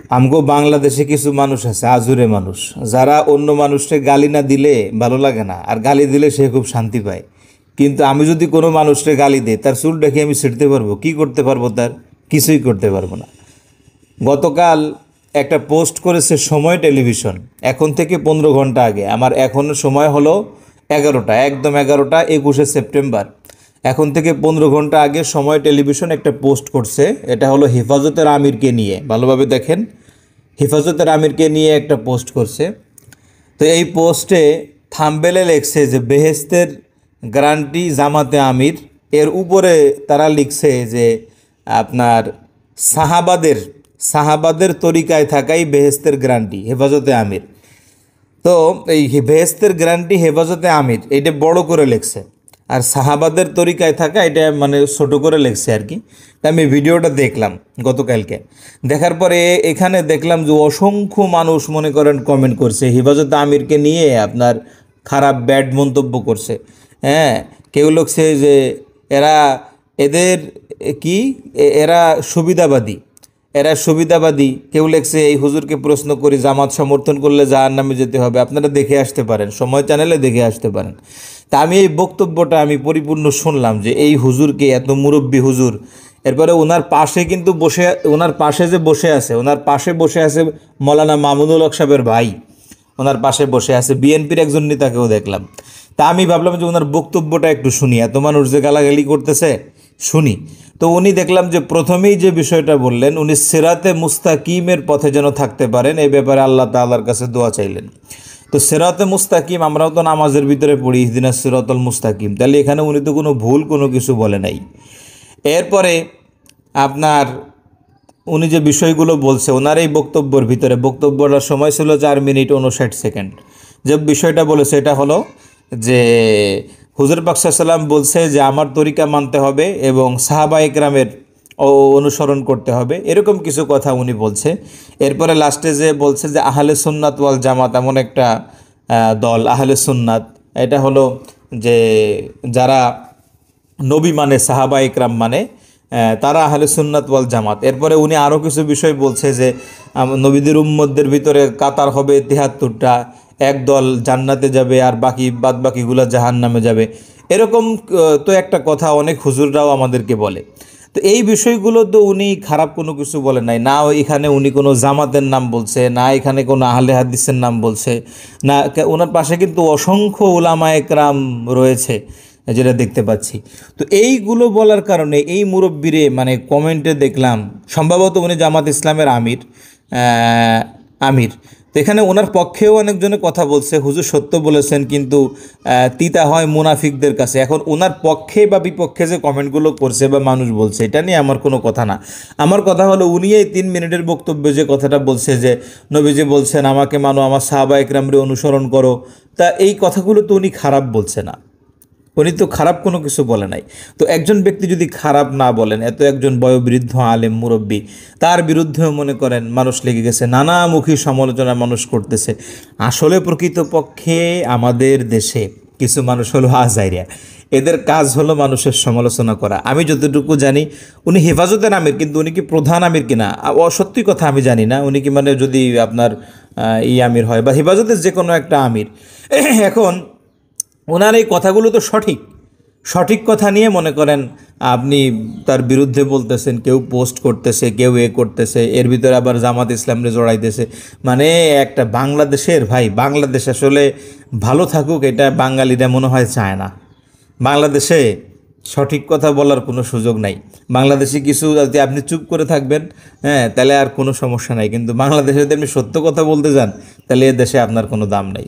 আমগো বাংলাদেশে কিছু মানুষ আছে আজুরে মানুষ, যারা অন্য মানুষকে গালি না দিলে ভালো লাগে না, আর গালি দিলে সে খুব শান্তি পায়। কিন্তু আমি যদি কোনো মানুষকে গালি দিই, তার চুল দেখে আমি ছিঁড়তে পারবো? কি করতে পারবো? তার কিছুই করতে পারবো না। গতকাল একটা পোস্ট করেছে সময় টেলিভিশন, এখন থেকে 15 ঘন্টা আগে। আমার এখনও সময় হলো 11টা, একদম 11টা 21শে সেপ্টেম্বর। এখন থেকে 15 ঘন্টা আগে সময় টেলিভিশন একটা পোস্ট করছে, এটা হলো হেফাজতের আমিরকে নিয়ে। ভালোভাবে দেখেন, হেফাজতের আমিরকে নিয়ে একটা পোস্ট করছে। তো এই পোস্টে থাম্বনেলে লেখছে যে বেহেস্তের গ্যারান্টি জামাতে আমির। এর উপরে তারা লিখছে যে আপনার সাহাবাদের তরিকায় থাকাই বেহেস্তের গ্যারান্টি হেফাজতে আমির। তো এই বেহেস্তের গ্যারান্টি হেফাজতে আমির এইটা বড় করে লেখছে, আর সাহাবাদের তরিকায় থাকা এটা মানে ছোট করে লেখছে আর কি। তা আমি ভিডিওটা দেখলাম গতকালকে, দেখার পরে এখানে দেখলাম যে অসংখ্য মানুষ মনে করেন কমেন্ট করছে হেফাজতে আমিরকে নিয়ে আপনার খারাপ ব্যাড মন্তব্য করছে। হ্যাঁ, কেউ লিখছে যে এরা এদের কি এরা সুবিধাবাদী, কেউ লেখছে এই হুজুরকে প্রশ্ন করি জামাত সমর্থন করলে জাহান্নামে যেতে হবে। আপনারা দেখে আসতে পারেন, সময় চ্যানেলে দেখে আসতে পারেন। তা আমি এই বক্তব্যটা আমি পরিপূর্ণ শুনলাম যে এই হুজুরকে, এত মুরব্বী হুজুর, এরপরে ওনার পাশে কিন্তু ওনার পাশে যে বসে আছে, ওনার পাশে বসে আছে মৌলানা মামুনুল হক সাহেবের ভাই, ওনার পাশে বসে আছে বিএনপির একজন নেতাকেও দেখলাম। তা আমি ভাবলাম যে ওনার বক্তব্যটা একটু শুনি, এত মানুষ যে গালাগালি করতেছে শুনি। তো উনি দেখলাম যে প্রথমেই যে বিষয়টা বললেন, উনি সিরাতে মুস্তাকিমের পথে যেন থাকতে পারেন, এই ব্যাপারে আল্লাহ তাআলার কাছে দোয়া চাইলেন। তো সিরাতে মুস্তাকিম আমরাও তো নামাজের ভিতরে পড়ি ইহদিনাস সিরাতাল মুস্তাকিম, তাহলে এখানে উনি তো কোনো ভুল কোনো কিছু বলে নাই। এরপরে আপনার উনি যে বিষয়গুলো বলছে ওনার এই বক্তব্যের ভিতরে, বক্তব্যটার সময় ছিল 4 মিনিট 59 সেকেন্ড। যে বিষয়টা বলেছে এটা হলো যে হুজুর পাক সাল্লাল্লাহু আলাইহি ওয়াসাল্লাম বলছে যে আমার তরিকা মানতে হবে এবং সাহাবা ইকরামের অনুসরণ করতে হবে, এরকম কিছু কথা উনি বলছে। এরপরে লাস্টে যে বলছে যে আহলে সুন্নাত ওয়াল জামাত এমন একটা দল, আহলে সুন্নাত এটা হলো যে যারা নবী মানে, সাহাবা ইকরাম মানে, তারা আহলে সুন্নাত ওয়াল জামাত। এরপরে উনি আরও কিছু বিষয় বলছে যে নবীদের উম্মতদের ভিতরে কাতার হবে 73টা, এক দল জান্নাতে যাবে আর বাদ বাকিগুলো জাহান্নামে যাবে। এরকম তো একটা কথা অনেক হুজুররাও আমাদেরকে বলে। তো এই বিষয়গুলো তো উনি খারাপ কোনো কিছু বলে নাই, না এখানে উনি কোনো জামাতের নাম বলছে, না এখানে কোনো আহলে হাদিসের নাম বলছে, না ওনার পাশে কিন্তু অসংখ্য উলামা একরাম রয়েছে যেটা দেখতে পাচ্ছি। তো এইগুলো বলার কারণে এই মুরব্বিরে মানে কমেন্টে দেখলাম সম্ভবত উনি জামাত ইসলামের আমির। তো এখানে ওনার পক্ষেও অনেকজনে কথা বলছে, হুজুর সত্য বলেছেন, কিন্তু তিতা হয় মুনাফিকদের কাছে। এখন ওনার পক্ষে বা বিপক্ষে যে কমেন্টগুলো করছে বা মানুষ বলছে, এটা নিয়ে আমার কোনো কথা না। আমার কথা হলো উনি এই 3 মিনিটের বক্তব্যে যে কথাটা বলছে যে নবীজি বলছেন আমাকে মানো, আমার সাহাবা একরামরে অনুসরণ করো, তা এই কথাগুলো তো উনি খারাপ বলছে না, উনি তো খারাপ কোনো কিছু বলে নাই। তো একজন ব্যক্তি যদি খারাপ না বলেন, এত একজন বয়োবৃদ্ধ আলেম মুরব্বী, তার বিরুদ্ধেও মনে করেন মানুষ লেগে গেছে, নানামুখী সমালোচনা মানুষ করতেছে। আসলে প্রকৃতপক্ষে আমাদের দেশে কিছু মানুষ হলো আজাইরা, এদের কাজ হলো মানুষের সমালোচনা করা। আমি যতটুকু জানি উনি হেফাজতের আমির, কিন্তু উনি কি প্রধান আমির কিনা সত্যি কথা আমি জানি না। উনি কি মানে যদি আপনার আমির হয় বা হেফাজতের যে কোনো একটা আমির, এখন ওনার এই কথাগুলো তো সঠিক কথা নিয়ে মনে করেন আপনি তার বিরুদ্ধে বলতেছেন, কেউ পোস্ট করতেছে, কেউ করতেছে, এর ভিতরে আবার জামাত ইসলামরে জড়াইতেছে। মানে একটা বাংলাদেশের ভাই, বাংলাদেশ আসলে ভালো থাকুক এটা বাঙালিরা মনে হয় চায় না। বাংলাদেশে সঠিক কথা বলার কোনো সুযোগ নাই। বাংলাদেশে কিছু যদি আপনি চুপ করে থাকবেন, হ্যাঁ, তাহলে আর কোনো সমস্যা নাই, কিন্তু বাংলাদেশে যদি আপনি সত্য কথা বলতে যান তাহলে এ দেশে আপনার কোনো দাম নাই।